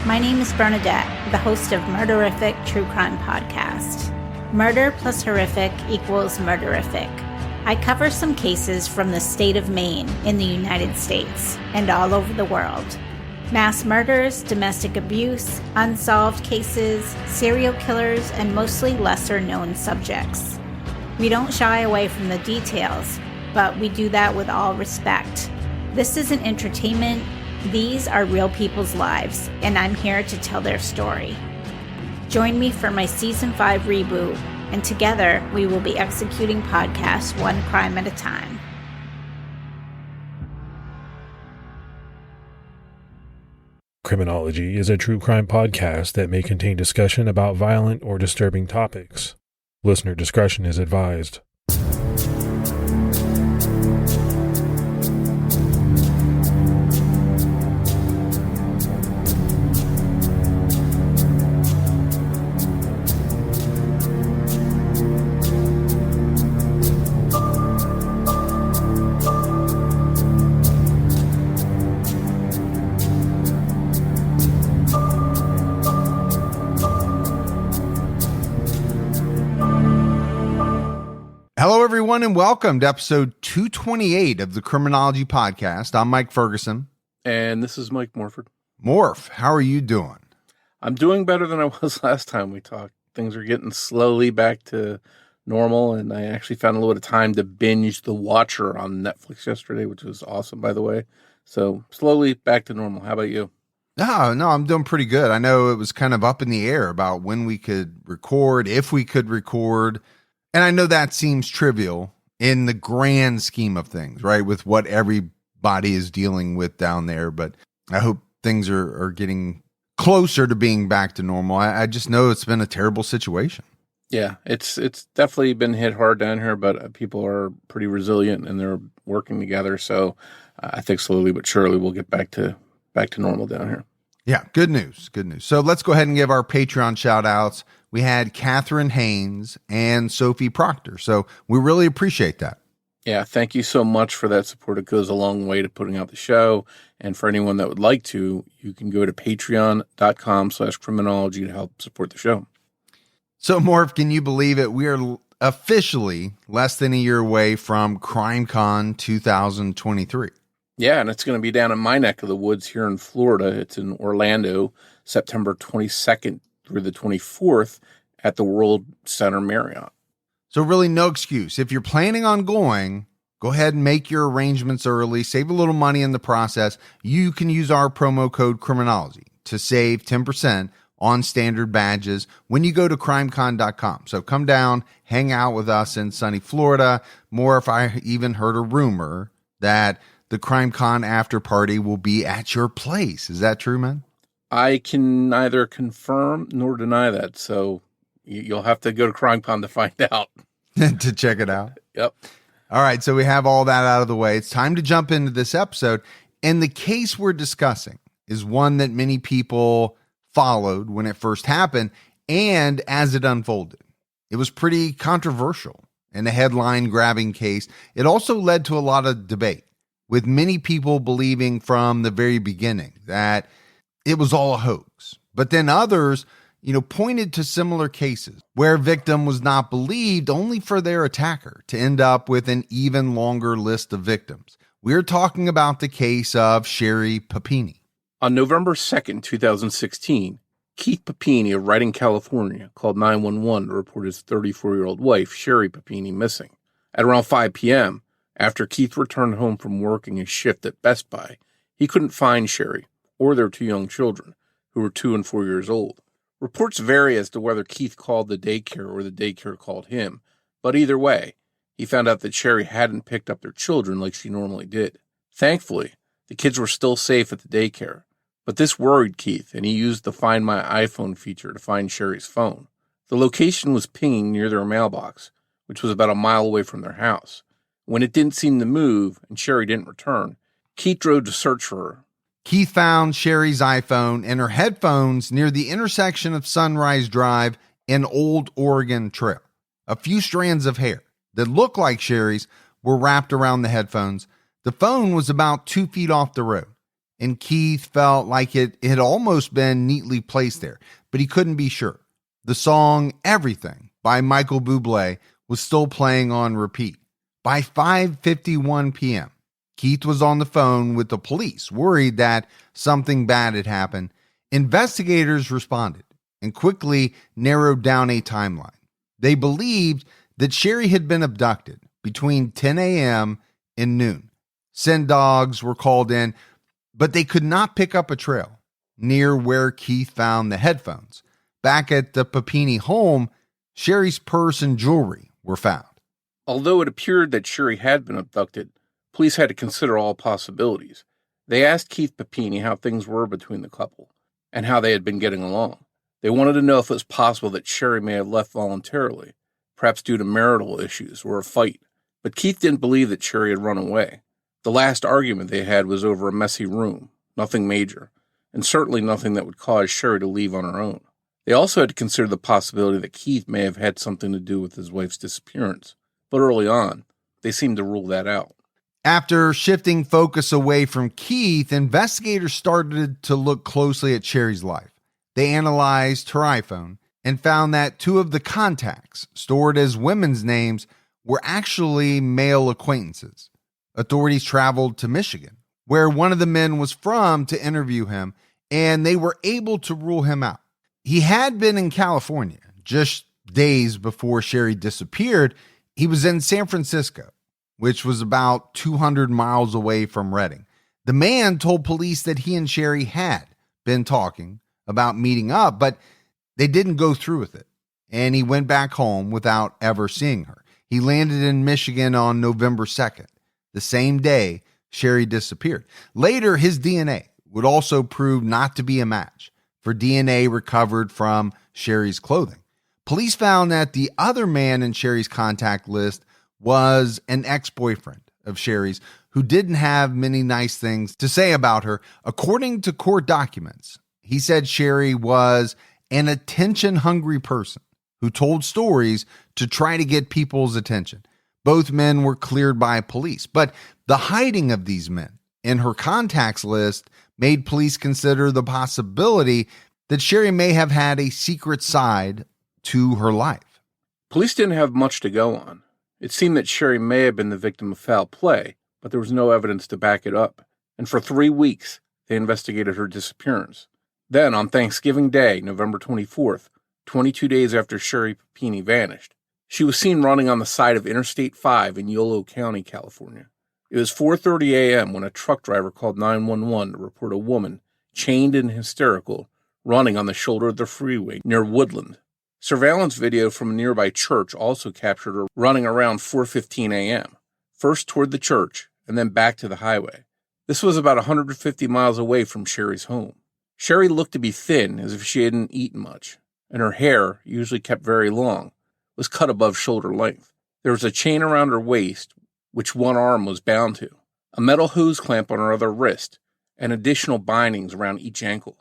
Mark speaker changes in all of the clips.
Speaker 1: My name is Bernadette, the host of Murderific True Crime Podcast. Murder plus horrific equals murderific. I cover some cases from the state of Maine in the United States and all over the world. Mass murders, domestic abuse, unsolved cases, serial killers, and mostly lesser-known subjects. We don't shy away from the details, but we do that with all respect. This isn't entertainment. These are real people's lives, and I'm here to tell their story. Join me for my Season 5 reboot, and together we will be executing podcasts one crime at a time.
Speaker 2: Criminology is a true crime podcast that may contain discussion about violent or disturbing topics. Listener discretion is advised.
Speaker 3: Hello, everyone, and welcome to episode 228 of the Criminology podcast. I'm Mike Ferguson.
Speaker 4: And this is Mike Morford.
Speaker 3: Morf, how are you doing?
Speaker 4: I'm doing better than I was last time we talked. Things are getting slowly back to normal, and I actually found a little bit of time to binge The Watcher on Netflix yesterday, which was awesome, by the way. So slowly back to normal. How about you?
Speaker 3: No, I'm doing pretty good. I know it was kind of up in the air about when we could record, if we could record. And I know that seems trivial in the grand scheme of things, right? With what everybody is dealing with down there. But I hope things are getting closer to being back to normal. I just know it's been a terrible situation.
Speaker 4: Yeah, it's definitely been hit hard down here, but people are pretty resilient and they're working together. So I think slowly but surely we'll get back to normal down here.
Speaker 3: Yeah, good news. Good news. So let's go ahead and give our Patreon shout outs. We had Catherine Haynes and Sophie Proctor. So we really appreciate that.
Speaker 4: Yeah, thank you so much for that support. It goes a long way to putting out the show. And for anyone that would like to, you can go to patreon.com/criminology to help support the show.
Speaker 3: So, Morph, can you believe it? We are officially less than a year away from CrimeCon 2023.
Speaker 4: Yeah, and it's going to be down in my neck of the woods here in Florida. It's in Orlando, September 22nd through the 24th at the World Center Marriott.
Speaker 3: So really no excuse. If you're planning on going, go ahead and make your arrangements early, save a little money in the process. You can use our promo code Criminology to save 10% on standard badges when you go to crimecon.com. So come down, hang out with us in sunny Florida. More, if I even heard a rumor that the CrimeCon after party will be at your place. Is that true, man?
Speaker 4: I can neither confirm nor deny that, so you'll have to go to CrimeCon to find out.
Speaker 3: To check it out?
Speaker 4: Yep.
Speaker 3: All right, so we have all that out of the way. It's time to jump into this episode, and the case we're discussing is one that many people followed when it first happened and as it unfolded. It was pretty controversial and a headline-grabbing case. It also led to a lot of debate, with many people believing from the very beginning that it was all a hoax. But then others, pointed to similar cases where a victim was not believed only for their attacker to end up with an even longer list of victims. We're talking about the case of Sherri Papini.
Speaker 4: On November 2nd, 2016, Keith Papini of Redding, California, called 911 to report his 34-year-old wife, Sherri Papini, missing. At around 5 p.m., after Keith returned home from working his shift at Best Buy, he couldn't find Sherri or their two young children, who were 2 and 4 years old. Reports vary as to whether Keith called the daycare or the daycare called him, but either way, he found out that Sherri hadn't picked up their children like she normally did. Thankfully, the kids were still safe at the daycare, but this worried Keith, and he used the Find My iPhone feature to find Sherri's phone. The location was pinging near their mailbox, which was about a mile away from their house. When it didn't seem to move and Sherri didn't return, Keith drove to search for her.
Speaker 3: Keith found Sherri's iPhone and her headphones near the intersection of Sunrise Drive and Old Oregon Trail. A few strands of hair that looked like Sherri's were wrapped around the headphones. The phone was about 2 feet off the road, and Keith felt like it had almost been neatly placed there, but he couldn't be sure. The song Everything by Michael Bublé was still playing on repeat. By 5:51 p.m., Keith was on the phone with the police, worried that something bad had happened. Investigators responded and quickly narrowed down a timeline. They believed that Sherri had been abducted between 10 a.m. and noon. Scent dogs were called in, but they could not pick up a trail near where Keith found the headphones. Back at the Papini home, Sherri's purse and jewelry were found.
Speaker 4: Although it appeared that Sherri had been abducted, police had to consider all possibilities. They asked Keith Papini how things were between the couple and how they had been getting along. They wanted to know if it was possible that Sherri may have left voluntarily, perhaps due to marital issues or a fight. But Keith didn't believe that Sherri had run away. The last argument they had was over a messy room, nothing major, and certainly nothing that would cause Sherri to leave on her own. They also had to consider the possibility that Keith may have had something to do with his wife's disappearance, but early on, they seemed to rule that out.
Speaker 3: After shifting focus away from Keith, investigators started to look closely at Sherri's life. They analyzed her iPhone and found that 2 of the contacts stored as women's names were actually male acquaintances. Authorities traveled to Michigan, where one of the men was from, to interview him, and they were able to rule him out. He had been in California just days before Sherri disappeared. He was in San Francisco, which was about 200 miles away from Redding. The man told police that he and Sherri had been talking about meeting up, but they didn't go through with it, and he went back home without ever seeing her. He landed in Michigan on November 2nd, the same day Sherri disappeared. Later, his DNA would also prove not to be a match for DNA recovered from Sherri's clothing. Police found that the other man in Sherri's contact list was an ex-boyfriend of Sherri's who didn't have many nice things to say about her. According to court documents, he said Sherri was an attention-hungry person who told stories to try to get people's attention. Both men were cleared by police, but the hiding of these men in her contacts list made police consider the possibility that Sherri may have had a secret side to her life.
Speaker 4: Police didn't have much to go on. It seemed that Sherri may have been the victim of foul play, but there was no evidence to back it up. And for 3 weeks, they investigated her disappearance. Then, on Thanksgiving Day, November 24th, 22 days after Sherri Papini vanished, she was seen running on the side of Interstate 5 in Yolo County, California. It was 4:30 a.m. when a truck driver called 911 to report a woman, chained and hysterical, running on the shoulder of the freeway near Woodland. Surveillance video from a nearby church also captured her running around 4:15 a.m., first toward the church and then back to the highway. This was about 150 miles away from Sherri's home. Sherri looked to be thin, as if she hadn't eaten much, and her hair, usually kept very long, was cut above shoulder length. There was a chain around her waist, which one arm was bound to, a metal hose clamp on her other wrist, and additional bindings around each ankle.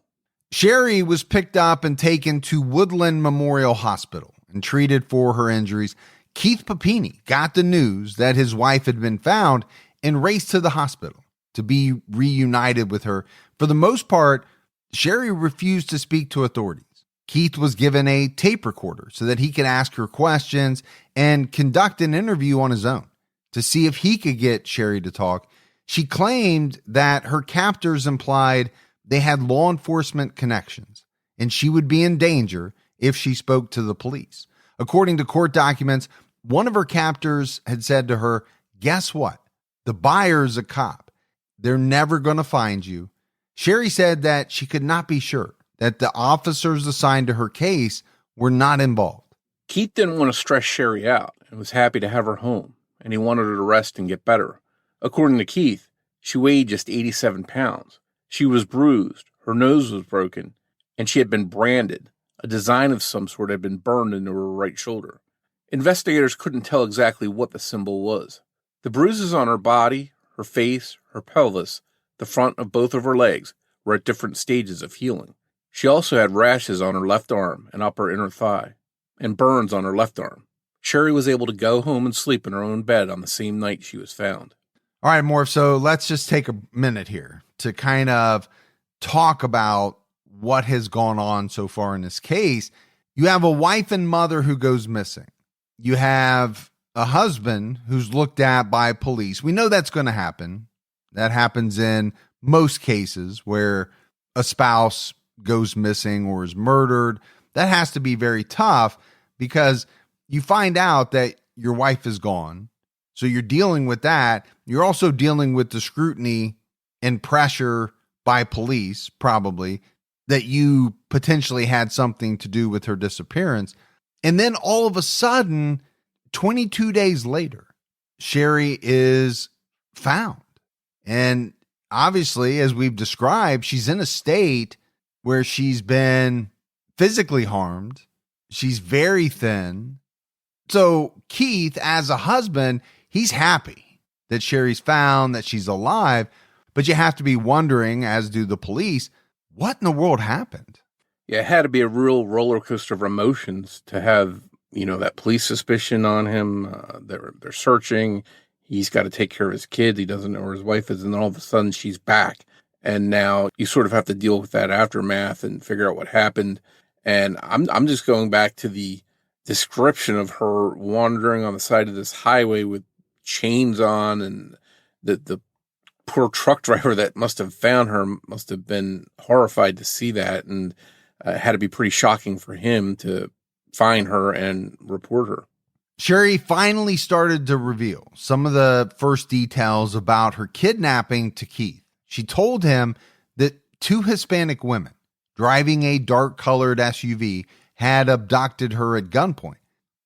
Speaker 3: Sherri was picked up and taken to Woodland Memorial Hospital and treated for her injuries. Keith Papini got the news that his wife had been found and raced to the hospital to be reunited with her. For the most part, Sherri refused to speak to authorities. Keith was given a tape recorder so that he could ask her questions and conduct an interview on his own to see if he could get Sherri to talk. She claimed that her captors implied they had law enforcement connections and she would be in danger if she spoke to the police. According to court documents, one of her captors had said to her, "Guess what? The buyer's a cop. They're never going to find you." Sherri said that she could not be sure that the officers assigned to her case were not involved.
Speaker 4: Keith didn't want to stress Sherri out and was happy to have her home, and he wanted her to rest and get better. According to Keith, she weighed just 87 pounds. She was bruised, her nose was broken, and she had been branded. A design of some sort had been burned into her right shoulder. Investigators couldn't tell exactly what the symbol was. The bruises on her body, her face, her pelvis, the front of both of her legs were at different stages of healing. She also had rashes on her left arm and upper inner thigh, and burns on her left arm. Sherri was able to go home and sleep in her own bed on the same night she was found.
Speaker 3: All right, Morf, so let's just take a minute here to kind of talk about what has gone on so far in this case. You have a wife and mother who goes missing. You have a husband who's looked at by police. We know that's going to happen. That happens in most cases where a spouse goes missing or is murdered. That has to be very tough because you find out that your wife is gone. So you're dealing with that. You're also dealing with the scrutiny and pressure by police, probably, that you potentially had something to do with her disappearance. And then all of a sudden, 22 days later, Sherri is found. And obviously, as we've described, she's in a state where she's been physically harmed. She's very thin. So Keith, as a husband, he's happy that Sherri's found, that she's alive. But you have to be wondering, as do the police, what in the world happened?
Speaker 4: Yeah, it had to be a real roller coaster of emotions to have, that police suspicion on him. They're searching. He's got to take care of his kids. He doesn't know where his wife is. And then all of a sudden she's back. And now you sort of have to deal with that aftermath and figure out what happened. And I'm just going back to the description of her wandering on the side of this highway with chains on, and the poor truck driver that must have found her must have been horrified to see that, and it had to be pretty shocking for him to find her and report her.
Speaker 3: Sherri finally started to reveal some of the first details about her kidnapping to Keith. She told him that two Hispanic women driving a dark-colored SUV had abducted her at gunpoint.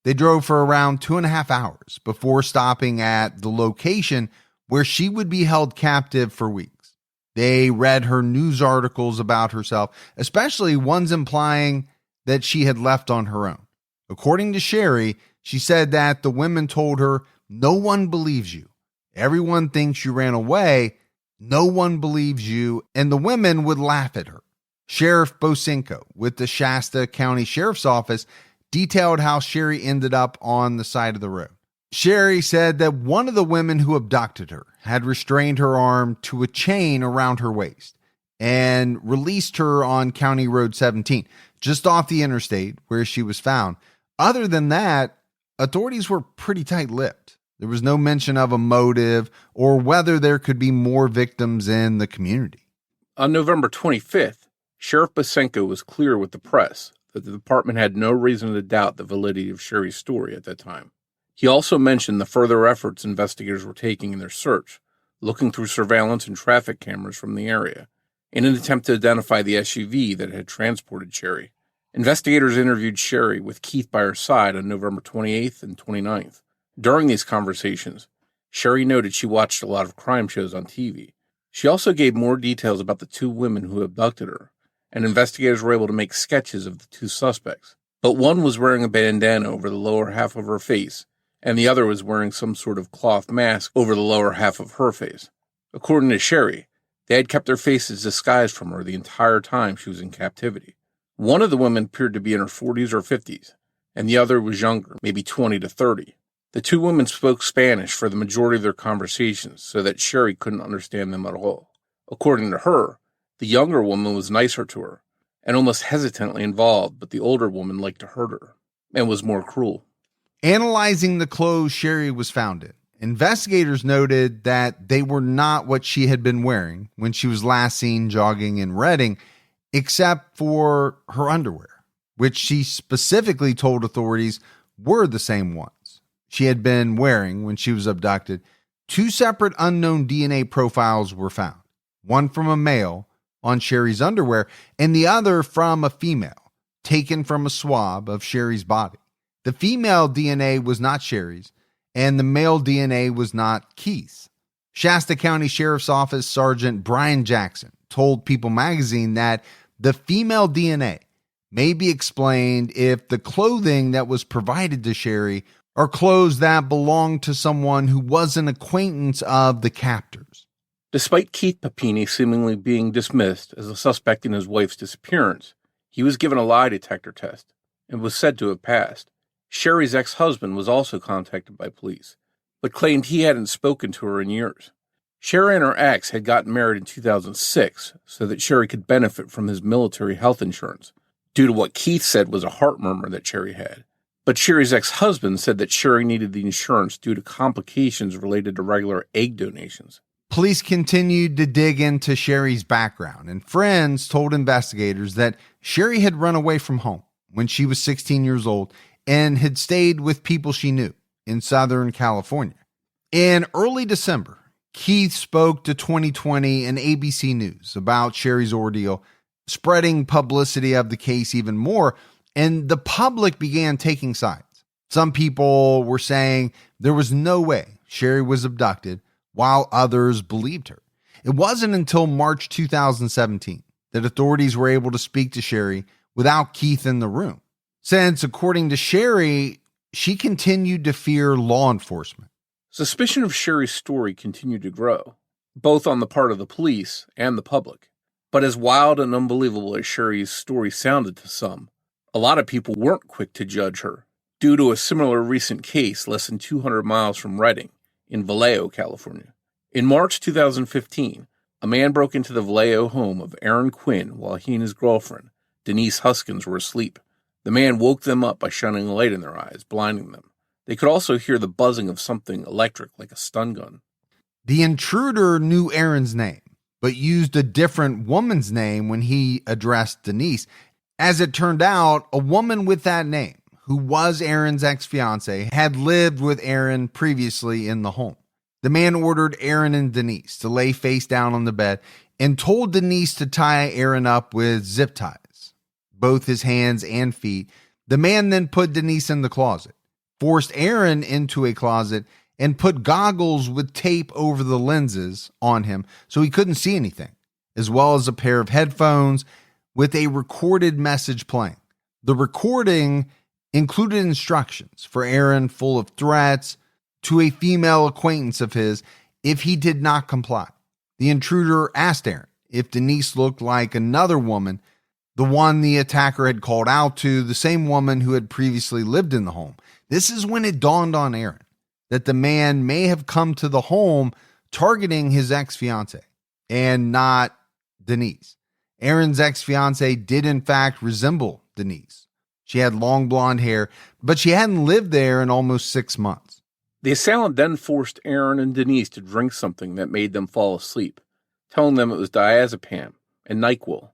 Speaker 3: They drove for around 2.5 hours before stopping at the location where she would be held captive for weeks. They read her news articles about herself, especially ones implying that she had left on her own. According to Sherri, she said that the women told her, "No one believes you. Everyone thinks you ran away. No one believes you." And the women would laugh at her. Sheriff Bosinko with the Shasta County Sheriff's Office detailed how Sherri ended up on the side of the road. Sherri said that one of the women who abducted her had restrained her arm to a chain around her waist and released her on County Road 17, just off the interstate where she was found. Other than that, authorities were pretty tight-lipped. There was no mention of a motive or whether there could be more victims in the community.
Speaker 4: On November 25th, Sheriff Bosinko was clear with the press that the department had no reason to doubt the validity of Sherri's story at that time. He also mentioned the further efforts investigators were taking in their search, looking through surveillance and traffic cameras from the area, in an attempt to identify the SUV that had transported Sherri. Investigators interviewed Sherri with Keith by her side on November 28th and 29th. During these conversations, Sherri noted she watched a lot of crime shows on TV. She also gave more details about the two women who abducted her, and investigators were able to make sketches of the two suspects. But one was wearing a bandana over the lower half of her face, and the other was wearing some sort of cloth mask over the lower half of her face. According to Sherri, they had kept their faces disguised from her the entire time she was in captivity. One of the women appeared to be in her 40s or 50s, and the other was younger, maybe 20 to 30. The two women spoke Spanish for the majority of their conversations, so that Sherri couldn't understand them at all. According to her, the younger woman was nicer to her, and almost hesitantly involved, but the older woman liked to hurt her, and was more cruel.
Speaker 3: Analyzing the clothes Sherri was found in, investigators noted that they were not what she had been wearing when she was last seen jogging in Redding, except for her underwear, which she specifically told authorities were the same ones she had been wearing when she was abducted. Two separate unknown DNA profiles were found, one from a male on Sherri's underwear and the other from a female, taken from a swab of Sherri's body. The female DNA was not Sherri's, and the male DNA was not Keith's. Shasta County Sheriff's Office Sergeant Brian Jackson told People magazine that the female DNA may be explained if the clothing that was provided to Sherri are clothes that belonged to someone who was an acquaintance of the captors.
Speaker 4: Despite Keith Papini seemingly being dismissed as a suspect in his wife's disappearance, he was given a lie detector test and was said to have passed. Sherri's ex-husband was also contacted by police, but claimed he hadn't spoken to her in years. Sherri and her ex had gotten married in 2006 so that Sherri could benefit from his military health insurance, due to what Keith said was a heart murmur that Sherri had. But Sherri's ex-husband said that Sherri needed the insurance due to complications related to regular egg donations.
Speaker 3: Police continued to dig into Sherri's background, and friends told investigators that Sherri had run away from home when she was 16 years old and had stayed with people she knew in Southern California. In early December, Keith spoke to 2020 and ABC News about Sherri's ordeal, spreading publicity of the case even more, and the public began taking sides. Some people were saying there was no way Sherri was abducted, while others believed her. It wasn't until March 2017 that authorities were able to speak to Sherri without Keith in the room, since, according to Sherri, she continued to fear law enforcement.
Speaker 4: Suspicion of Sherri's story continued to grow, both on the part of the police and the public. But as wild and unbelievable as Sherri's story sounded to some, a lot of people weren't quick to judge her, due to a similar recent case less than 200 miles from Redding, in Vallejo, California. In March 2015, a man broke into the Vallejo home of Aaron Quinn while he and his girlfriend, Denise Huskins, were asleep. The man woke them up by shining a light in their eyes, blinding them. They could also hear the buzzing of something electric, like a stun gun.
Speaker 3: The intruder knew Aaron's name, but used a different woman's name when he addressed Denise. As it turned out, a woman with that name, who was Aaron's ex-fiancée, had lived with Aaron previously in the home. The man ordered Aaron and Denise to lay face down on the bed and told Denise to tie Aaron up with zip ties, both his hands and feet. The man then put Denise in the closet, forced Aaron into a closet, and put goggles with tape over the lenses on him so he couldn't see anything, as well as a pair of headphones with a recorded message playing. The recording included instructions for Aaron full of threats to a female acquaintance of his if he did not comply. The intruder asked Aaron if Denise looked like another woman, the one the attacker had called out to, the same woman who had previously lived in the home. This is when it dawned on Aaron that the man may have come to the home targeting his ex-fiancée and not Denise. Aaron's ex-fiancée did in fact resemble Denise. She had long blonde hair, but she hadn't lived there in almost 6 months.
Speaker 4: The assailant then forced Aaron and Denise to drink something that made them fall asleep, telling them it was diazepam and NyQuil,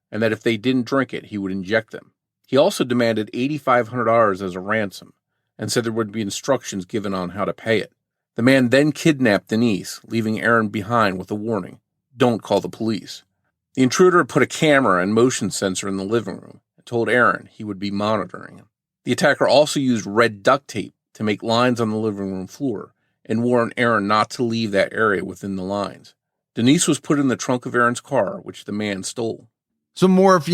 Speaker 4: and that if they didn't drink it, he would inject them. He also demanded $8,500 as a ransom, and said there would be instructions given on how to pay it. The man then kidnapped Denise, leaving Aaron behind with a warning: don't call the police. The intruder put a camera and motion sensor in the living room and told Aaron he would be monitoring him. The attacker also used red duct tape to make lines on the living room floor and warned Aaron not to leave that area within the lines. Denise was put in the trunk of Aaron's car, which the man stole.
Speaker 3: So Morf,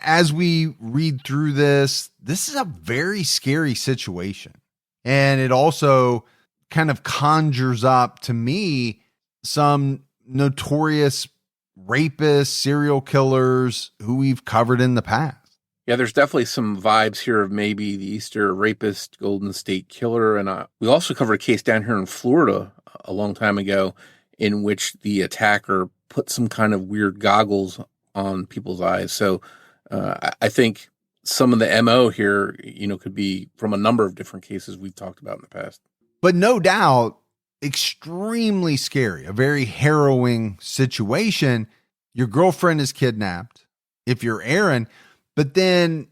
Speaker 3: as we read through this is a very scary situation. And it also kind of conjures up to me some notorious rapists, serial killers who we've covered in the past.
Speaker 4: Yeah, there's definitely some vibes here of maybe the Easter rapist, Golden State Killer. And we also covered a case down here in Florida a long time ago in which the attacker put some kind of weird goggles on people's eyes. So I think some of the MO here, could be from a number of different cases we've talked about in the past.
Speaker 3: But no doubt, extremely scary, a very harrowing situation. Your girlfriend is kidnapped, if you're Aaron, but then,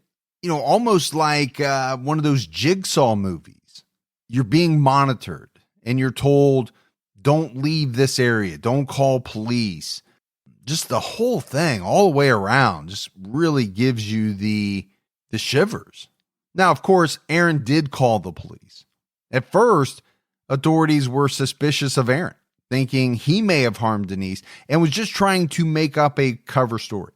Speaker 3: almost like one of those Jigsaw movies, you're being monitored and you're told, don't leave this area, don't call police. Just the whole thing all the way around just really gives you the shivers. Now, of course, Aaron did call the police. At first, authorities were suspicious of Aaron, thinking he may have harmed Denise and was just trying to make up a cover story.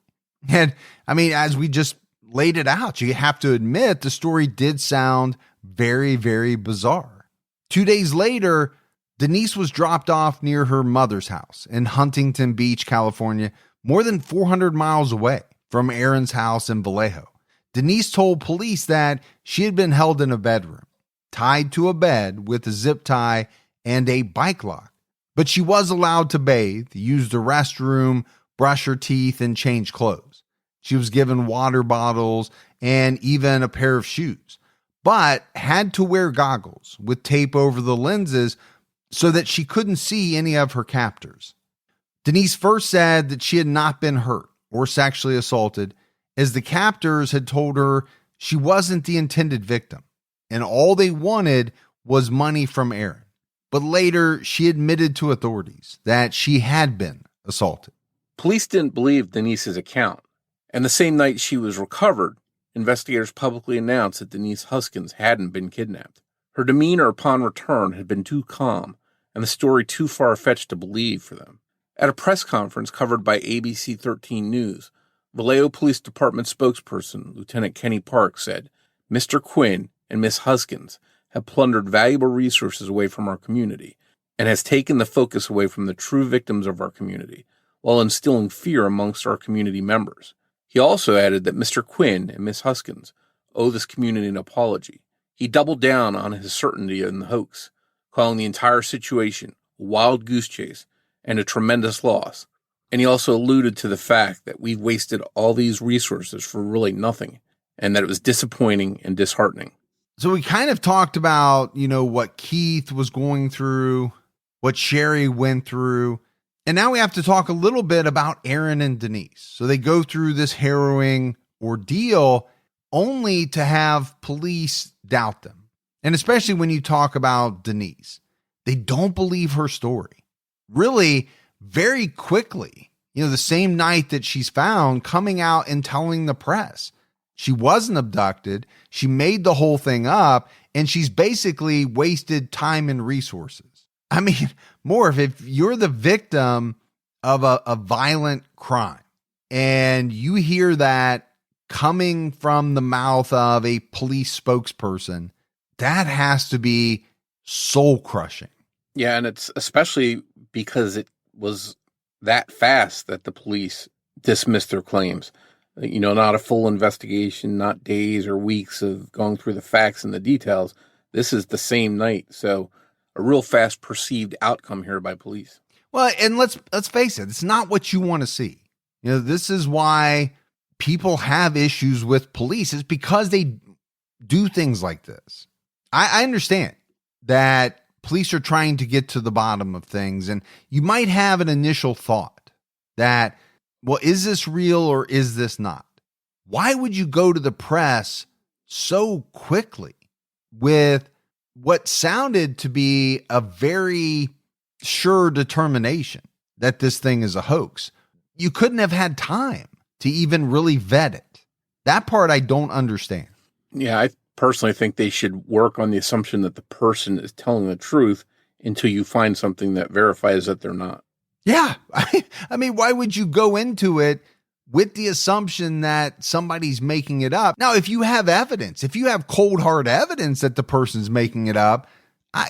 Speaker 3: And as we just laid it out, you have to admit the story did sound very, very bizarre. 2 days later, Denise was dropped off near her mother's house in Huntington Beach, California, more than 400 miles away from Aaron's house in Vallejo. Denise told police that she had been held in a bedroom, tied to a bed with a zip tie and a bike lock. But she was allowed to bathe, use the restroom, brush her teeth, and change clothes. She was given water bottles and even a pair of shoes, but had to wear goggles with tape over the lenses so that she couldn't see any of her captors. Denise first said that she had not been hurt or sexually assaulted, as the captors had told her she wasn't the intended victim, and all they wanted was money from Aaron. But later, she admitted to authorities that she had been assaulted.
Speaker 4: Police didn't believe Denise's account, and the same night she was recovered, investigators publicly announced that Denise Huskins hadn't been kidnapped. Her demeanor upon return had been too calm, and the story too far-fetched to believe for them. At a press conference covered by ABC 13 News, Vallejo Police Department spokesperson Lieutenant Kenny Park said, "Mr. Quinn and Miss Huskins have plundered valuable resources away from our community and has taken the focus away from the true victims of our community, while instilling fear amongst our community members." He also added that Mr. Quinn and Miss Huskins owe this community an apology. He doubled down on his certainty in the hoax, calling the entire situation a wild goose chase and a tremendous loss. And he also alluded to the fact that we've wasted all these resources for really nothing, and that it was disappointing and disheartening.
Speaker 3: So we kind of talked about, what Keith was going through, what Sherri went through. And now we have to talk a little bit about Aaron and Denise. So they go through this harrowing ordeal only to have police doubt them. And especially when you talk about Denise, they don't believe her story. Really, very quickly, the same night that she's found, coming out and telling the press she wasn't abducted, she made the whole thing up, and she's basically wasted time and resources. I mean, Morf, if you're the victim of a violent crime and you hear that coming from the mouth of a police spokesperson, that has to be soul crushing.
Speaker 4: Yeah, and it's especially because it was that fast that the police dismissed their claims. Not a full investigation, not days or weeks of going through the facts and the details. This is the same night. So a real fast perceived outcome here by police.
Speaker 3: Well, and let's face it, it's not what you want to see. This is why people have issues with police. It's because they do things like this. I understand that police are trying to get to the bottom of things, and you might have an initial thought that, well, is this real or is this not? Why would you go to the press so quickly with what sounded to be a very sure determination that this thing is a hoax? You couldn't have had time to even really vet it. That part I don't understand.
Speaker 4: Yeah, I personally think they should work on the assumption that the person is telling the truth until you find something that verifies that they're not.
Speaker 3: Yeah. I mean, why would you go into it with the assumption that somebody's making it up? Now, if you have evidence, if you have cold hard evidence that the person's making it up,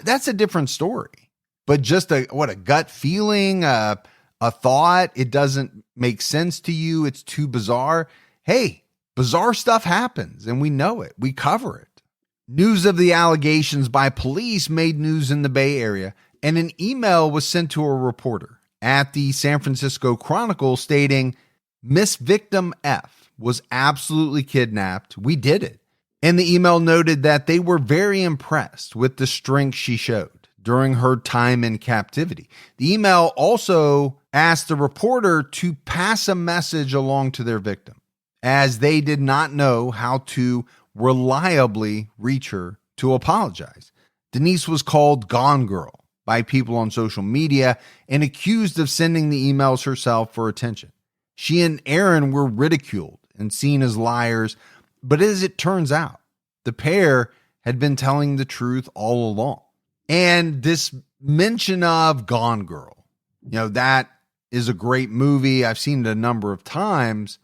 Speaker 3: that's a different story. But just a gut feeling, a thought, it doesn't make sense to you, it's too bizarre. Hey, bizarre stuff happens and we know it. We cover it. News of the allegations by police made news in the Bay Area, and an email was sent to a reporter at the San Francisco Chronicle stating, "Miss Victim F was absolutely kidnapped. We did it." And the email noted that they were very impressed with the strength she showed during her time in captivity. The email also asked the reporter to pass a message along to their victim, as they did not know how to reliably reach her to apologize. Denise was called Gone Girl by people on social media and accused of sending the emails herself for attention. She and Aaron were ridiculed and seen as liars, but as it turns out, the pair had been telling the truth all along. And this mention of Gone Girl, that is a great movie. I've seen it a number of times.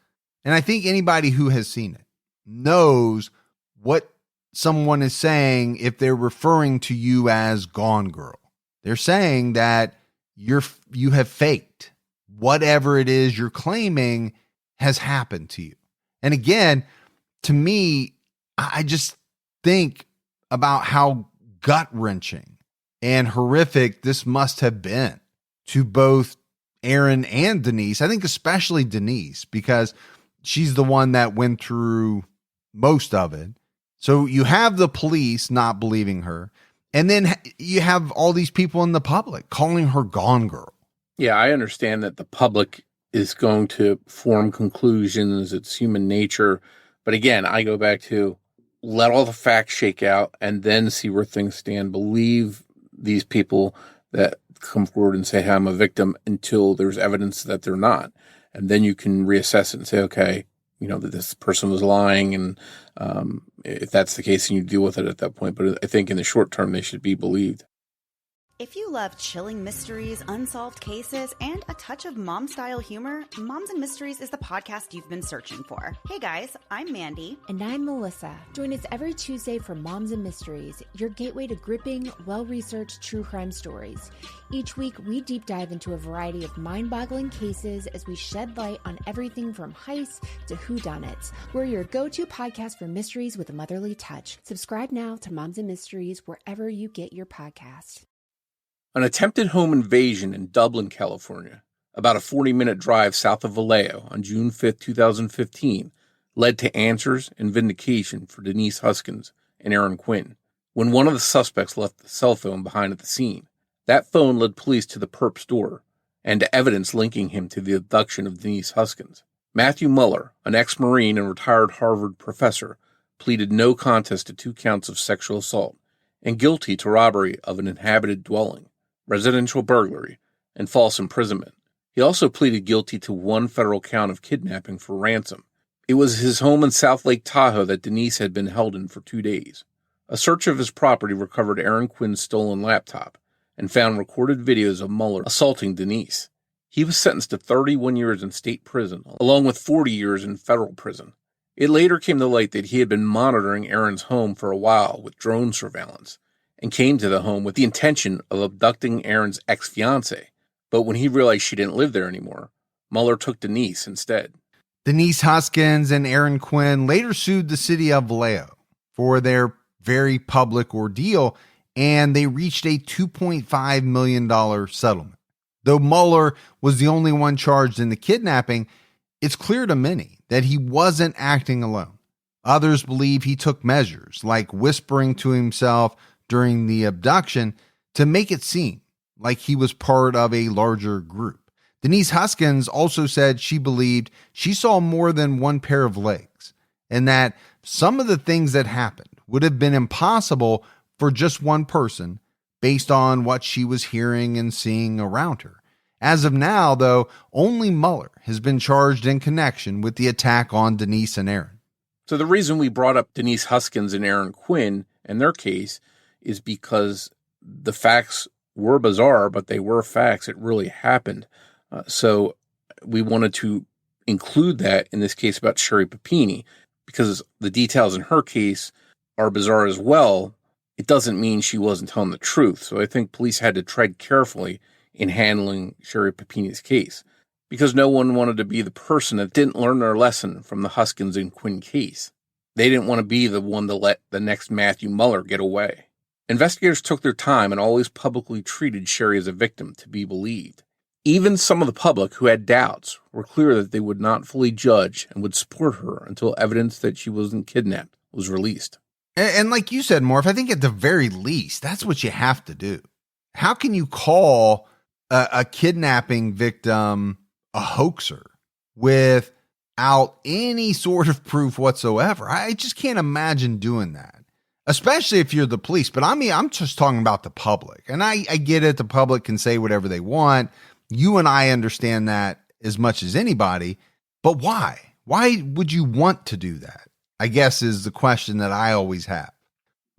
Speaker 3: And I think anybody who has seen it knows what someone is saying if they're referring to you as Gone Girl. They're saying that you have faked whatever it is you're claiming has happened to you. And again, to me, I just think about how gut-wrenching and horrific this must have been to both Aaron and Denise. I think especially Denise, because she's the one that went through most of it. So you have the police not believing her, and then you have all these people in the public calling her Gone Girl.
Speaker 4: Yeah, I understand that the public is going to form conclusions. It's human nature. But again, I go back to let all the facts shake out and then see where things stand. Believe these people that come forward and say, hey, I'm a victim, until there's evidence that they're not. And then you can reassess it and say, okay, that this person was lying. And if that's the case, then you deal with it at that point. But I think in the short term, they should be believed.
Speaker 5: If you love chilling mysteries, unsolved cases, and a touch of mom-style humor, Moms and Mysteries is the podcast you've been searching for. Hey guys, I'm Mandy.
Speaker 6: And I'm Melissa. Join us every Tuesday for Moms and Mysteries, your gateway to gripping, well-researched true crime stories. Each week, we deep dive into a variety of mind-boggling cases as we shed light on everything from heists to whodunits. We're your go-to podcast for mysteries with a motherly touch. Subscribe now to Moms and Mysteries wherever you get your podcast.
Speaker 4: An attempted home invasion in Dublin, California, about a 40-minute drive south of Vallejo on June 5, 2015, led to answers and vindication for Denise Huskins and Aaron Quinn when one of the suspects left the cell phone behind at the scene. That phone led police to the perp's door and to evidence linking him to the abduction of Denise Huskins. Matthew Muller, an ex-Marine and retired Harvard professor, pleaded no contest to 2 counts of sexual assault and guilty to robbery of an inhabited dwelling, residential burglary, and false imprisonment. He also pleaded guilty to 1 federal count of kidnapping for ransom. It was his home in South Lake Tahoe that Denise had been held in for 2 days. A search of his property recovered Aaron Quinn's stolen laptop and found recorded videos of Muller assaulting Denise. He was sentenced to 31 years in state prison, along with 40 years in federal prison. It later came to light that he had been monitoring Aaron's home for a while with drone surveillance, and came to the home with the intention of abducting Aaron's ex-fiancée. But when he realized she didn't live there anymore, Muller took Denise instead.
Speaker 3: Denise Huskins and Aaron Quinn later sued the city of Vallejo for their very public ordeal, and they reached a $2.5 million settlement. Though Muller was the only one charged in the kidnapping, it's clear to many that he wasn't acting alone. Others believe he took measures, like whispering to himself during the abduction, to make it seem like he was part of a larger group. Denise Huskins also said she believed she saw more than one pair of legs, and that some of the things that happened would have been impossible for just one person based on what she was hearing and seeing around her. As of now, though, only Muller has been charged in connection with the attack on Denise and Aaron.
Speaker 4: So the reason we brought up Denise Huskins and Aaron Quinn and their case is because the facts were bizarre, but they were facts. It really happened. So we wanted to include that in this case about Sherri Papini, because the details in her case are bizarre as well. It doesn't mean she wasn't telling the truth. So I think police had to tread carefully in handling Sherri Papini's case, because no one wanted to be the person that didn't learn their lesson from the Huskins and Quinn case. They didn't want to be the one to let the next Matthew Muller get away. Investigators took their time and always publicly treated Sherri as a victim to be believed. Even some of the public who had doubts were clear that they would not fully judge and would support her until evidence that she wasn't kidnapped was released.
Speaker 3: And like you said, Morf, I think at the very least, that's what you have to do. How can you call a kidnapping victim a hoaxer without any sort of proof whatsoever? I just can't imagine doing that, especially if you're the police. But I mean, I'm just talking about the public. And I get it. The public can say whatever they want. You and I understand that as much as anybody. But why? Why would you want to do that? I guess is the question that I always have.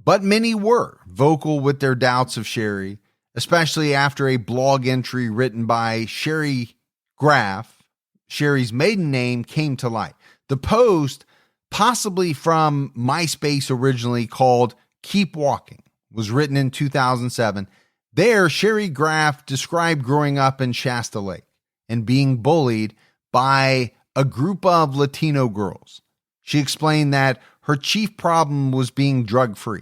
Speaker 3: But many were vocal with their doubts of Sherri, especially after a blog entry written by Sherri Graff, Sherri's maiden name, came to light. The post, possibly from MySpace originally, called Keep Walking, was written in 2007. There, Sherri Graff described growing up in Shasta Lake and being bullied by a group of Latino girls. She explained that her chief problem was being drug-free,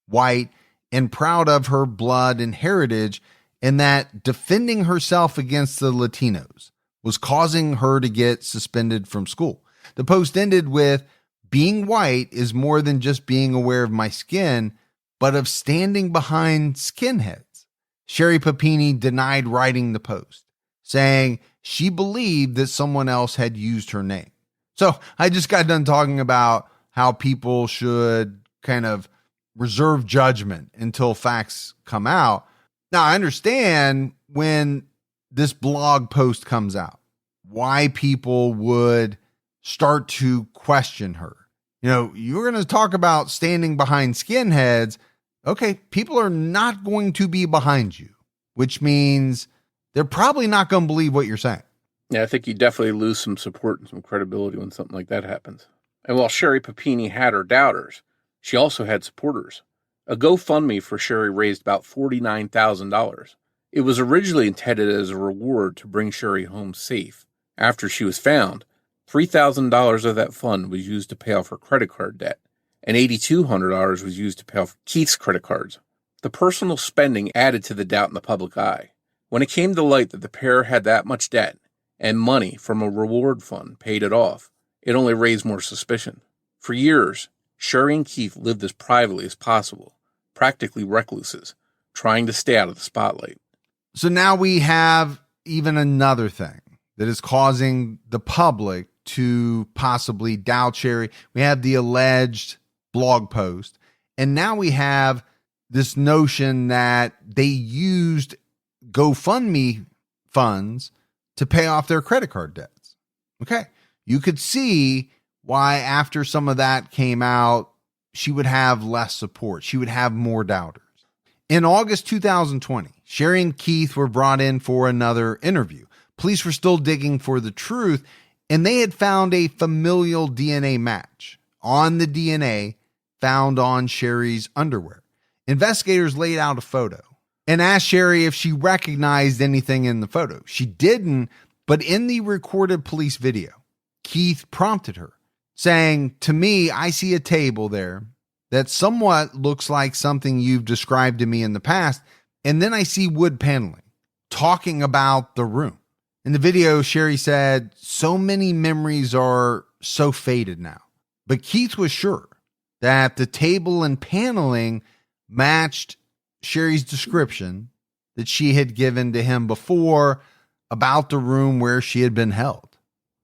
Speaker 3: white, and proud of her blood and heritage, and that defending herself against the Latinos was causing her to get suspended from school. The post ended with, "Being white is more than just being aware of my skin, but of standing behind skinheads." Sherri Papini denied writing the post, saying she believed that someone else had used her name. So I just got done talking about how people should kind of reserve judgment until facts come out. Now, I understand when this blog post comes out, why people would start to question her. You're going to talk about standing behind skinheads. Okay, people are not going to be behind you, which means they're probably not going to believe what you're saying.
Speaker 4: Yeah, I think you definitely lose some support and some credibility when something like that happens. And while Sherri Papini had her doubters, she also had supporters. A GoFundMe for Sherri raised about $49,000. It was originally intended as a reward to bring Sherri home safe. After she was found, $3,000 of that fund was used to pay off her credit card debt, and $8,200 was used to pay off Keith's credit cards. The personal spending added to the doubt in the public eye. When it came to light that the pair had that much debt, and money from a reward fund paid it off, it only raised more suspicion. For years, Sherri and Keith lived as privately as possible, practically recluses, trying to stay out of the spotlight.
Speaker 3: So now we have even another thing that is causing the public to possibly doubt Sherri. We have the alleged blog post, and now we have this notion that they used GoFundMe funds to pay off their credit card debts. Okay. You could see why after some of that came out, she would have less support. She would have more doubters. In August 2020, Sherri and Keith were brought in for another interview. Police were still digging for the truth, and they had found a familial DNA match on the DNA found on Sherri's underwear. Investigators laid out a photo and asked Sherri if she recognized anything in the photo. She didn't, but in the recorded police video, Keith prompted her, saying, "To me, I see a table there that somewhat looks like something you've described to me in the past, and then I see wood paneling," talking about the room. In the video, Sherri said, "So many memories are so faded now." But Keith was sure that the table and paneling matched Sherri's description that she had given to him before about the room where she had been held.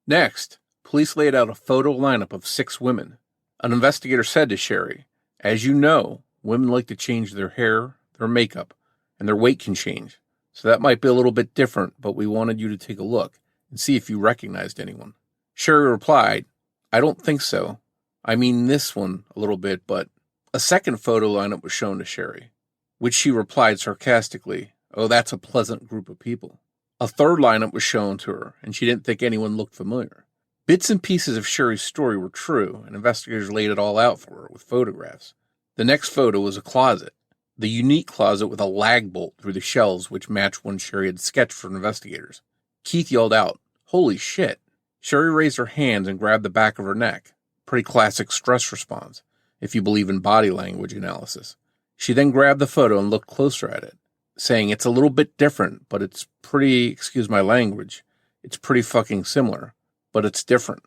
Speaker 4: Next, police laid out a photo lineup of 6 women. An investigator said to Sherri, "As you know, women like to change their hair, their makeup, and their weight can change. So that might be a little bit different, but we wanted you to take a look and see if you recognized anyone." Sherri replied, "I don't think so. I mean this one a little bit, but..." A second photo lineup was shown to Sherri, which she replied sarcastically, "Oh, that's a pleasant group of people." A third lineup was shown to her, and she didn't think anyone looked familiar. Bits and pieces of Sherri's story were true, and investigators laid it all out for her with photographs. The next photo was a closet, the unique closet with a lag bolt through the shelves which matched one Sherri had sketched for investigators. Keith yelled out, "Holy shit." Sherri raised her hands and grabbed the back of her neck. Pretty classic stress response, if you believe in body language analysis. She then grabbed the photo and looked closer at it, saying, "It's a little bit different, but it's pretty, excuse my language, it's pretty fucking similar, but it's different."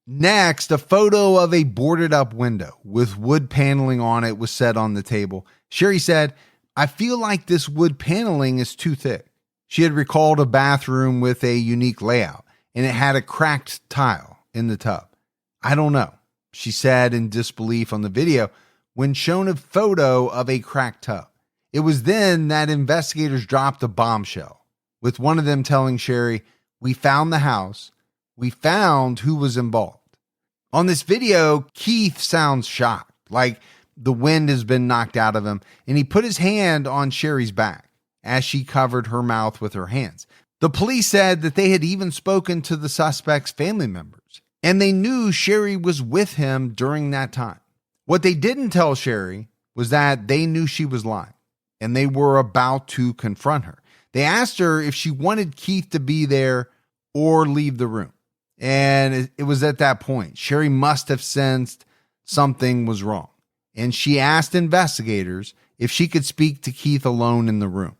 Speaker 3: Next, a photo of a boarded up window with wood paneling on it was set on the table. Sherri said, "I feel like this wood paneling is too thick." She had recalled a bathroom with a unique layout, and it had a cracked tile in the tub. "I don't know," she said in disbelief on the video when shown a photo of a cracked tub. It was then that investigators dropped a bombshell, with one of them telling Sherri, "We found the house. We found who was involved." On this video, Keith sounds shocked, like the wind has been knocked out of him, and he put his hand on Sherri's back as she covered her mouth with her hands. The police said that they had even spoken to the suspect's family members, and they knew Sherri was with him during that time. What they didn't tell Sherri was that they knew she was lying, and they were about to confront her. They asked her if she wanted Keith to be there or leave the room. And it was at that point, Sherri must have sensed something was wrong. And she asked investigators if she could speak to Keith alone in the room.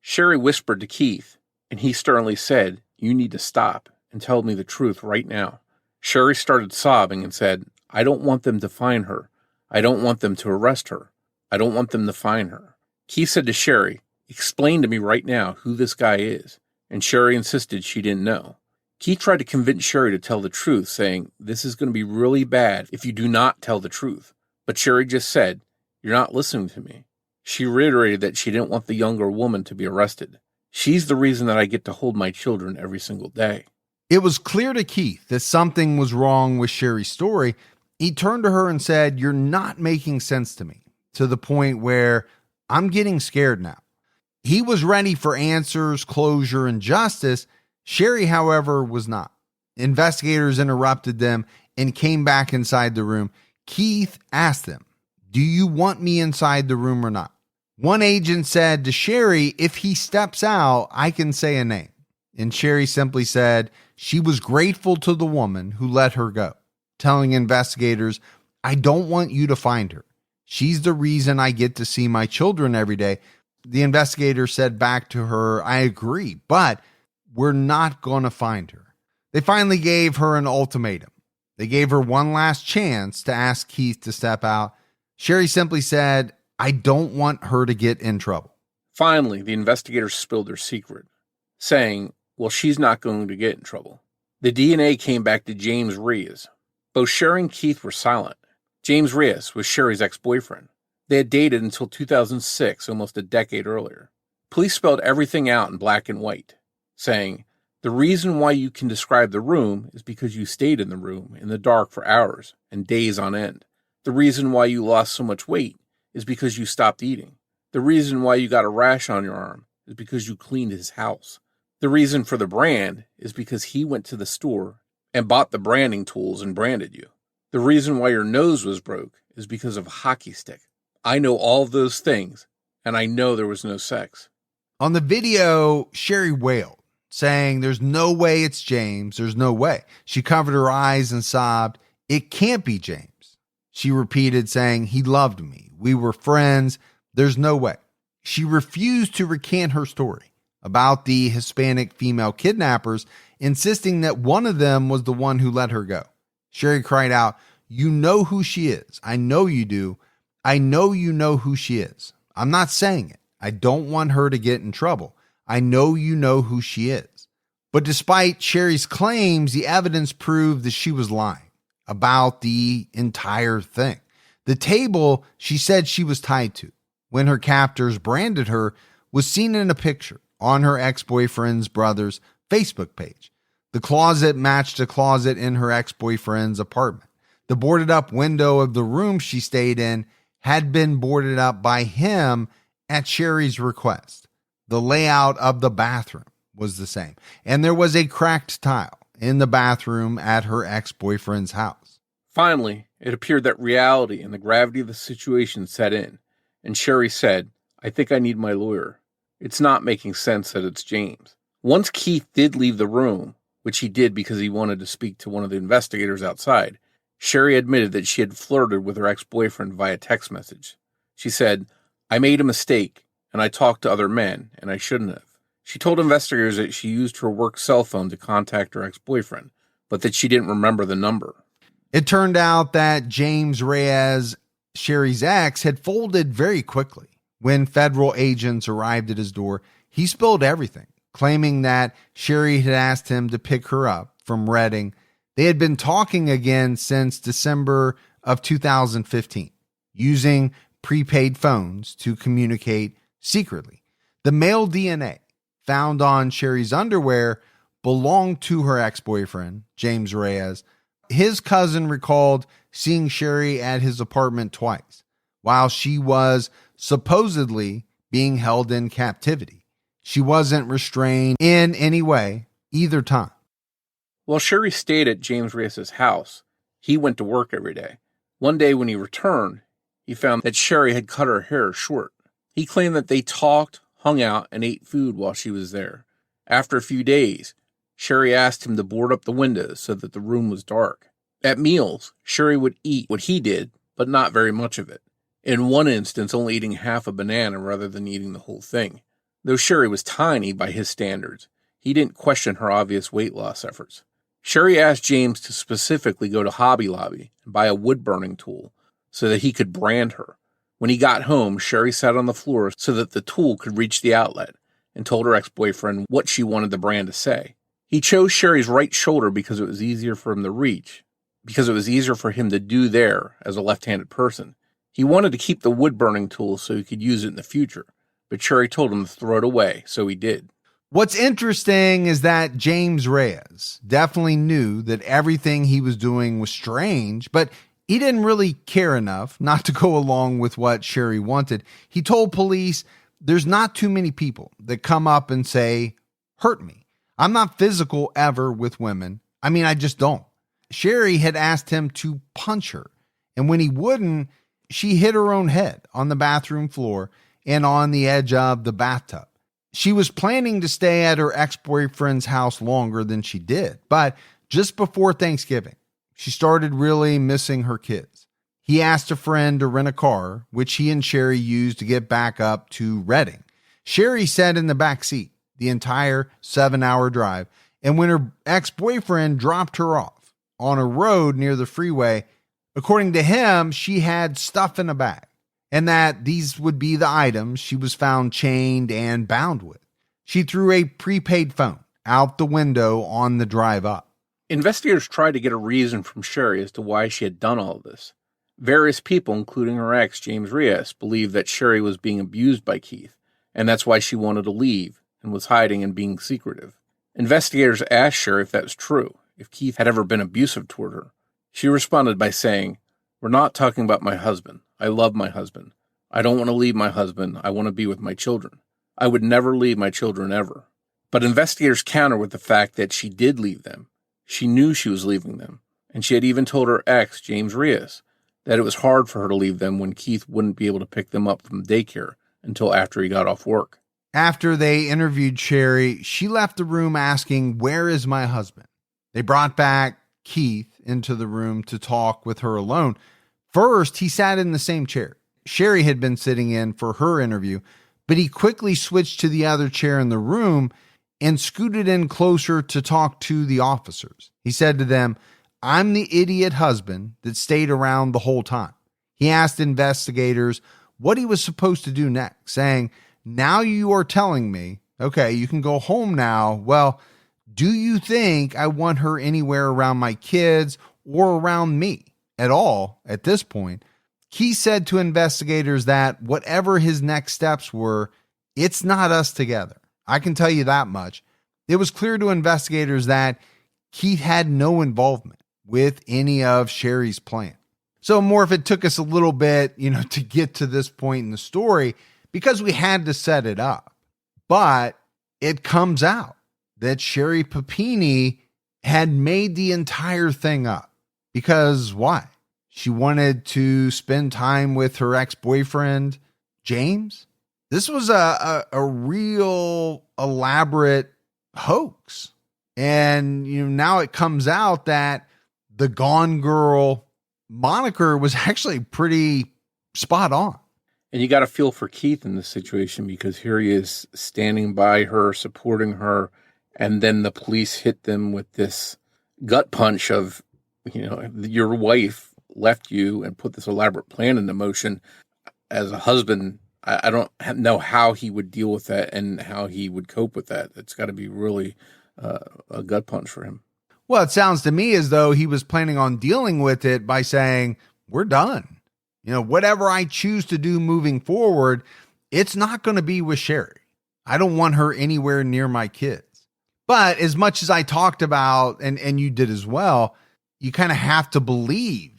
Speaker 4: Sherri whispered to Keith, and he sternly said, "You need to stop and tell me the truth right now." Sherri started sobbing and said, "I don't want them to find her. I don't want them to arrest her. I don't want them to find her." Keith said to Sherri, "Explain to me right now who this guy is." And Sherri insisted she didn't know. Keith tried to convince Sherri to tell the truth, saying, "This is going to be really bad if you do not tell the truth." But Sherri just said, "You're not listening to me." She reiterated that she didn't want the younger woman to be arrested. "She's the reason that I get to hold my children every single day."
Speaker 3: It was clear to Keith that something was wrong with Sherri's story. He turned to her and said, "You're not making sense to me, to the point where I'm getting scared now." He was ready for answers, closure, and justice. Sherri, however, was not. Investigators interrupted them and came back inside the room. Keith asked them, "Do you want me inside the room or not?" One agent said to Sherri, "If he steps out, I can say a name." And Sherri simply said she was grateful to the woman who let her go, telling investigators, "I don't want you to find her. She's the reason I get to see my children every day." The investigator said back to her, "I agree, but we're not going to find her." They finally gave her an ultimatum. They gave her one last chance to ask Keith to step out. Sherri simply said, "I don't want her to get in trouble."
Speaker 4: Finally, the investigators spilled their secret, saying, "Well, she's not going to get in trouble." The DNA came back to James Reyes. Both Sherri and Keith were silent. James Reyes was Sherri's ex-boyfriend. They had dated until 2006, almost a decade earlier. Police spelled everything out in black and white, saying, "The reason why you can describe the room is because you stayed in the room in the dark for hours and days on end. The reason why you lost so much weight is because you stopped eating. The reason why you got a rash on your arm is because you cleaned his house. The reason for the brand is because he went to the store and bought the branding tools and branded you. The reason why your nose was broke is because of a hockey stick. I know all of those things, and I know there was no sex."
Speaker 3: On the video, Sherri wailed, saying, "There's no way it's James. There's no way." She covered her eyes and sobbed, "It can't be James." She repeated, saying, "He loved me. We were friends. There's no way." She refused to recant her story about the Hispanic female kidnappers, insisting that one of them was the one who let her go. Sherri cried out, "You know who she is. I know you do. I know you know who she is. I'm not saying it. I don't want her to get in trouble. I know you know who she is." But despite Sherri's claims, the evidence proved that she was lying about the entire thing. The table she said she was tied to when her captors branded her was seen in a picture on her ex-boyfriend's brother's Facebook page. The closet matched a closet in her ex-boyfriend's apartment. The boarded up window of the room she stayed in had been boarded up by him at Sherri's request. The layout of the bathroom was the same, and there was a cracked tile in the bathroom at her ex-boyfriend's house.
Speaker 4: Finally, it appeared that reality and the gravity of the situation set in, and Sherri said, "I think I need my lawyer. It's not making sense that it's James." Once Keith did leave the room, which he did because he wanted to speak to one of the investigators outside, Sherri admitted that she had flirted with her ex-boyfriend via text message. She said, "I made a mistake, and I talked to other men, and I shouldn't have." She told investigators that she used her work cell phone to contact her ex-boyfriend, but that she didn't remember the number.
Speaker 3: It turned out that James Reyes, Sherri's ex, had folded very quickly. When federal agents arrived at his door, he spilled everything, claiming that Sherri had asked him to pick her up from Redding. They had been talking again since December of 2015, using prepaid phones to communicate secretly. The male DNA found on Sherri's underwear belonged to her ex-boyfriend, James Reyes. His cousin recalled seeing Sherri at his apartment twice while she was supposedly being held in captivity. She wasn't restrained in any way either time.
Speaker 4: While Sherri stayed at James Reyes' house, he went to work every day. One day when he returned, he found that Sherri had cut her hair short. He claimed that they talked, hung out, and ate food while she was there. After a few days, Sherri asked him to board up the windows so that the room was dark. At meals, Sherri would eat what he did, but not very much of it. In one instance, only eating half a banana rather than eating the whole thing. Though Sherri was tiny by his standards, he didn't question her obvious weight loss efforts. Sherri asked James to specifically go to Hobby Lobby and buy a wood-burning tool so that he could brand her. When he got home, Sherri sat on the floor so that the tool could reach the outlet and told her ex-boyfriend what she wanted the brand to say. He chose Sherri's right shoulder because it was easier for him to reach, because it was easier for him to do there as a left-handed person. He wanted to keep the wood-burning tool so he could use it in the future, but Sherri told him to throw it away, so he did.
Speaker 3: What's interesting is that James Reyes definitely knew that everything he was doing was strange, but he didn't really care enough not to go along with what Sherri wanted. He told police, "There's not too many people that come up and say, 'Hurt me.' I'm not physical ever with women. I mean, I just don't." Sherri had asked him to punch her, and when he wouldn't, she hit her own head on the bathroom floor and on the edge of the bathtub. She was planning to stay at her ex-boyfriend's house longer than she did, but just before Thanksgiving, she started really missing her kids. He asked a friend to rent a car, which he and Sherri used to get back up to Redding. Sherri sat in the back seat the entire 7-hour drive, and when her ex-boyfriend dropped her off on a road near the freeway, according to him, she had stuff in a bag, and that these would be the items she was found chained and bound with. She threw a prepaid phone out the window on the drive up.
Speaker 4: Investigators tried to get a reason from Sherri as to why she had done all of this. Various people, including her ex, James Reyes, believed that Sherri was being abused by Keith, and that's why she wanted to leave and was hiding and being secretive. Investigators asked Sherri if that was true, if Keith had ever been abusive toward her. She responded by saying, "We're not talking about my husband. I love my husband. I don't want to leave my husband. I want to be with my children. I would never leave my children ever." But investigators counter with the fact that she did leave them. She knew she was leaving them, and she had even told her ex, James Reyes, that it was hard for her to leave them when Keith wouldn't be able to pick them up from daycare until after he got off work.
Speaker 3: After they interviewed Sherri, she left the room asking, "Where is my husband?" They brought back Keith into the room to talk with her alone. First, he sat in the same chair Sherri had been sitting in for her interview, but he quickly switched to the other chair in the room and scooted in closer to talk to the officers. He said to them, "I'm the idiot husband that stayed around the whole time." He asked investigators what he was supposed to do next, saying, "Now you are telling me, okay, you can go home now. Well, do you think I want her anywhere around my kids or around me at all at this point?" He said to investigators that whatever his next steps were, it's not us together. I can tell you that much. It was clear to investigators that Keith had no involvement with any of Sherri's plan. So, Morf, it took us a little bit, to get to this point in the story because we had to set it up. But it comes out that Sherri Papini had made the entire thing up. Because why? She wanted to spend time with her ex-boyfriend, James. This was a real elaborate hoax. And now it comes out that the Gone Girl moniker was actually pretty spot on.
Speaker 4: And you got to feel for Keith in this situation because here he is standing by her, supporting her, and then the police hit them with this gut punch of, your wife left you and put this elaborate plan into motion. As a husband, I don't know how he would deal with that and how he would cope with that. It's got to be really a gut punch for him.
Speaker 3: Well, it sounds to me as though he was planning on dealing with it by saying, "We're done. Whatever I choose to do moving forward, it's not going to be with Sherri. I don't want her anywhere near my kids." But as much as I talked about, and you did as well, you kind of have to believe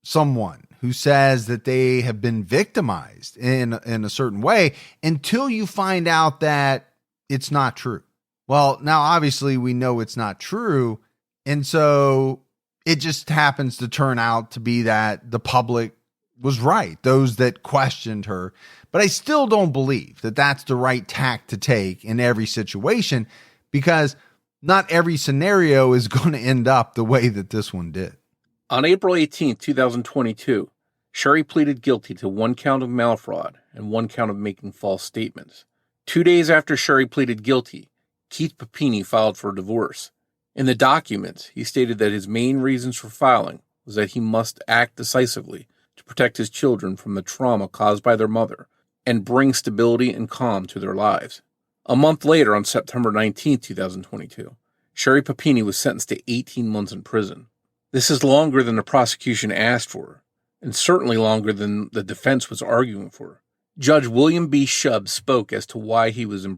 Speaker 3: someone who says that they have been victimized in a certain way until you find out that it's not true. Well, now obviously we know it's not true. And so it just happens to turn out to be that the public was right, those that questioned her. But I still don't believe that that's the right tack to take in every situation because not every scenario is going to end up the way that this one did.
Speaker 4: On April 18, 2022, Sherri pleaded guilty to 1 count of mail fraud and 1 count of making false statements. 2 days after Sherri pleaded guilty, Keith Papini filed for divorce. In the documents, he stated that his main reasons for filing was that he must act decisively to protect his children from the trauma caused by their mother and bring stability and calm to their lives. A month later, on September 19, 2022, Sherri Papini was sentenced to 18 months in prison. This is longer than the prosecution asked for, and certainly longer than the defense was arguing for. Judge William B. Shub spoke as to why he was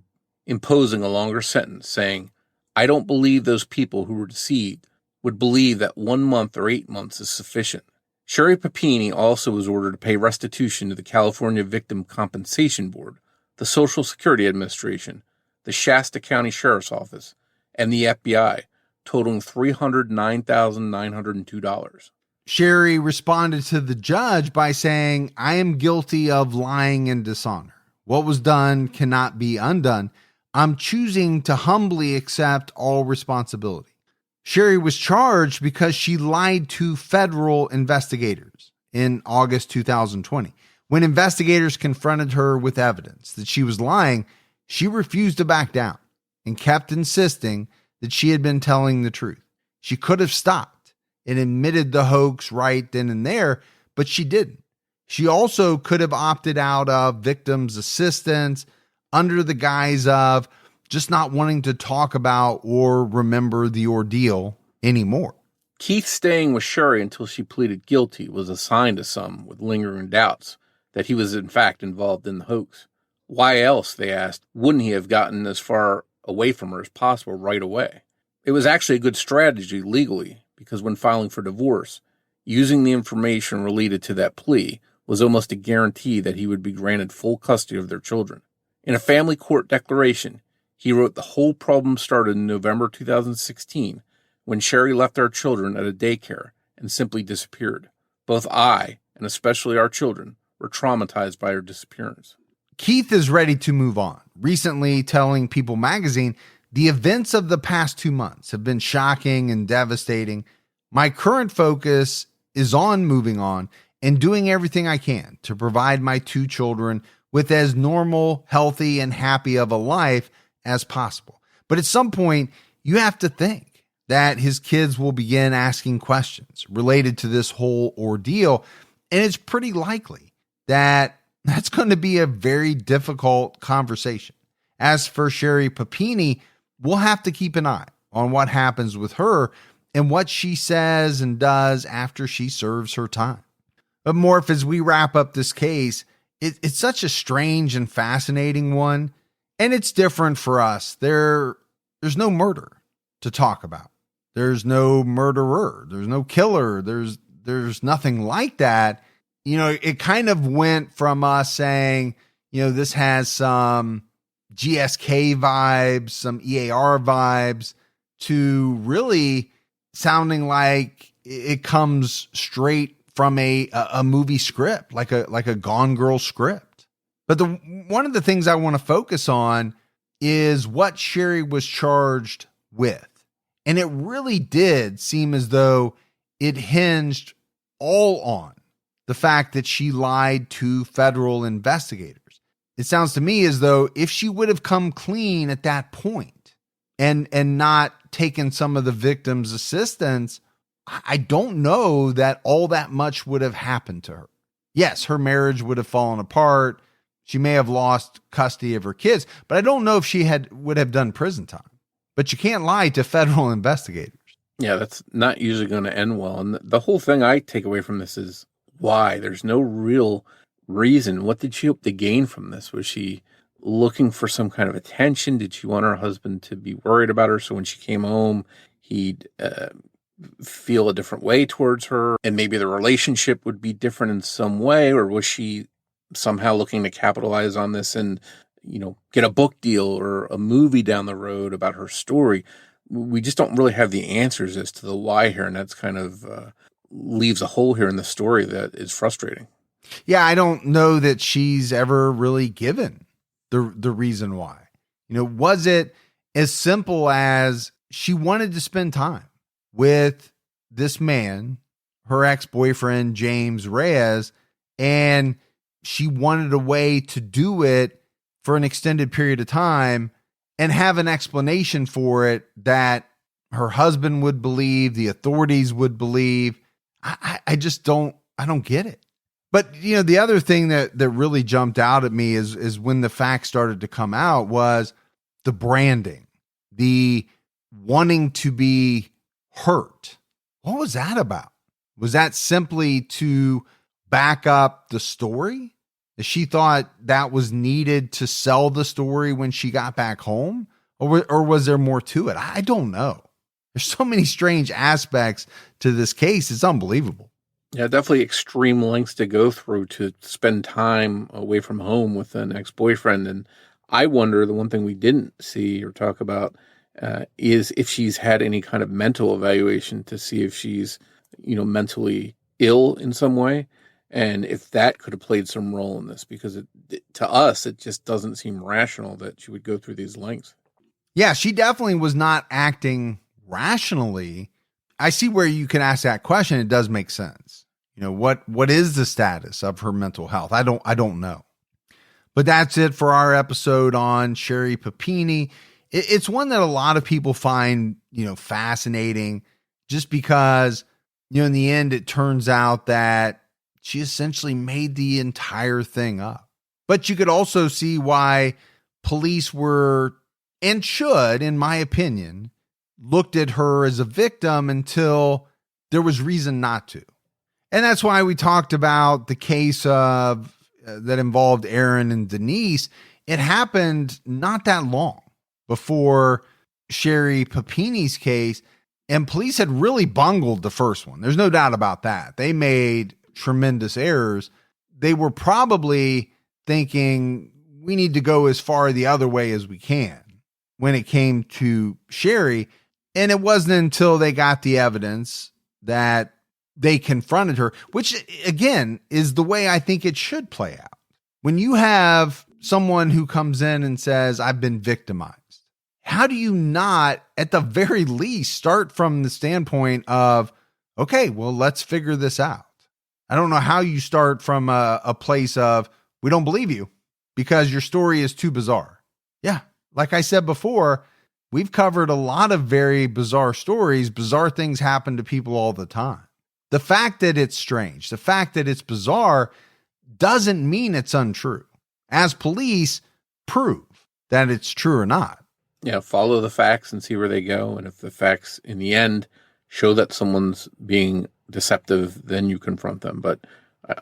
Speaker 4: imposing a longer sentence, saying, "I don't believe those people who were deceived would believe that 1 month or 8 months is sufficient." Sherri Papini also was ordered to pay restitution to the California Victim Compensation Board, the Social Security Administration, the Shasta County Sheriff's Office, and the FBI, totaling $309,902.
Speaker 3: Sherri responded to the judge by saying, "I am guilty of lying and dishonor. What was done cannot be undone. I'm choosing to humbly accept all responsibility." Sherri was charged because she lied to federal investigators in August 2020. When investigators confronted her with evidence that she was lying, she refused to back down and kept insisting that she had been telling the truth. She could have stopped and admitted the hoax right then and there, but she didn't. She also could have opted out of victims' assistance under the guise of just not wanting to talk about or remember the ordeal anymore.
Speaker 4: Keith staying with Sherri until she pleaded guilty was a sign to some with lingering doubts that he was in fact involved in the hoax. Why else, they asked, wouldn't he have gotten as far away from her as possible right away? It was actually a good strategy legally, because when filing for divorce, using the information related to that plea was almost a guarantee that he would be granted full custody of their children. In a family court declaration, he wrote the whole problem started in November 2016 when Sherri left our children at a daycare and simply disappeared. Both I, and especially our children, were traumatized by her disappearance.
Speaker 3: Keith is ready to move on, recently telling People magazine, "The events of the past 2 months have been shocking and devastating. My current focus is on moving on and doing everything I can to provide my 2 children with as normal, healthy, and happy of a life as possible. But at some point, you have to think that his kids will begin asking questions related to this whole ordeal, and it's pretty likely that that's going to be a very difficult conversation. As for Sherri Papini, we'll have to keep an eye on what happens with her and what she says and does after she serves her time." But Morf, as we wrap up this case, it's such a strange and fascinating one, and it's different for us. There's no murder to talk about. There's no murderer. There's no killer. There's nothing like that. You know, it kind of went from us saying, you know, this has some GSK vibes, some EAR vibes, to really sounding like it comes straight from a movie script, like a Gone Girl script. But one of the things I want to focus on is what Sherri was charged with. And it really did seem as though it hinged all on the fact that she lied to federal investigators. It sounds to me as though if she would have come clean at that point and not taken some of the victims' assistance, I don't know that all that much would have happened to her. Yes, her marriage would have fallen apart. She may have lost custody of her kids, but I don't know if she would have done prison time. But you can't lie to federal investigators.
Speaker 4: Yeah, that's not usually going to end well. And the whole thing I take away from this is why. There's no real reason. What did she hope to gain from this? Was she looking for some kind of attention? Did she want her husband to be worried about her so when she came home, he'd feel a different way towards her and maybe the relationship would be different in some way? Or was she somehow looking to capitalize on this and, you know, get a book deal or a movie down the road about her story? We just don't really have the answers as to the why here, and that's kind of leaves a hole here in the story that is frustrating.
Speaker 3: Yeah, I don't know that she's ever really given the reason why. You know, was it as simple as she wanted to spend time with this man, her ex-boyfriend, James Reyes, and she wanted a way to do it for an extended period of time and have an explanation for it that her husband would believe, the authorities would believe. I just don't get it. But, the other thing that really jumped out at me is when the facts started to come out was the branding, the wanting to be hurt. What was that about? Was that simply to back up the story? She thought that was needed to sell the story when she got back home? Or was there more to it? I don't know. There's so many strange aspects to this case. It's unbelievable.
Speaker 4: Yeah, definitely extreme lengths to go through to spend time away from home with an ex-boyfriend. And I wonder, the one thing we didn't see or talk about is if she's had any kind of mental evaluation to see if she's, mentally ill in some way. And if that could have played some role in this, because to us, it just doesn't seem rational that she would go through these lengths.
Speaker 3: Yeah, she definitely was not acting rationally. I see where you can ask that question. It does make sense. What is the status of her mental health? I don't know. But that's it for our episode on Sherri Papini. It's one that a lot of people find, fascinating, just because, in the end, it turns out that she essentially made the entire thing up. But you could also see why police were, and should, in my opinion, looked at her as a victim until there was reason not to. And that's why we talked about the case of that involved Aaron and Denise. It happened not that long before Sherri Papini's case, and police had really bungled the first one. There's no doubt about that. They made tremendous errors. They were probably thinking we need to go as far the other way as we can when it came to Sherri. And it wasn't until they got the evidence that they confronted her, which again is the way I think it should play out. When you have someone who comes in and says, I've been victimized, how do you not, at the very least, start from the standpoint of, okay, well, let's figure this out? I don't know how you start from a place of, we don't believe you because your story is too bizarre. Yeah, like I said before, we've covered a lot of very bizarre stories. Bizarre things happen to people all the time. The fact that it's strange, the fact that it's bizarre doesn't mean it's untrue. As police prove that it's true or not.
Speaker 4: Yeah, follow the facts and see where they go. And if the facts in the end show that someone's being deceptive, then you confront them. But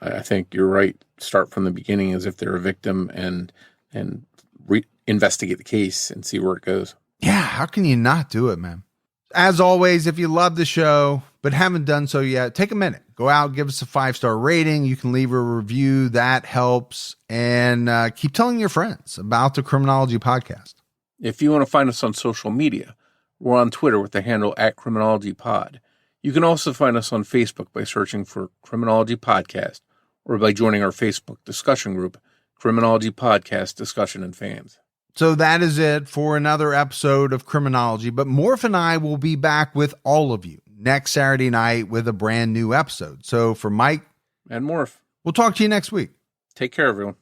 Speaker 4: I think you're right. Start from the beginning as if they're a victim and investigate the case and see where it goes.
Speaker 3: Yeah, how can you not do it, man? As always, if you love the show but haven't done so yet, take a minute. Go out, give us a 5-star rating. You can leave a review. That helps. And keep telling your friends about the Criminology podcast.
Speaker 4: If you want to find us on social media, we're on Twitter with the handle @CriminologyPod. You can also find us on Facebook by searching for Criminology Podcast or by joining our Facebook discussion group, Criminology Podcast Discussion and Fans.
Speaker 3: So that is it for another episode of Criminology. But Morf and I will be back with all of you next Saturday night with a brand new episode. So for Mike
Speaker 4: and Morf,
Speaker 3: we'll talk to you next week.
Speaker 4: Take care, everyone.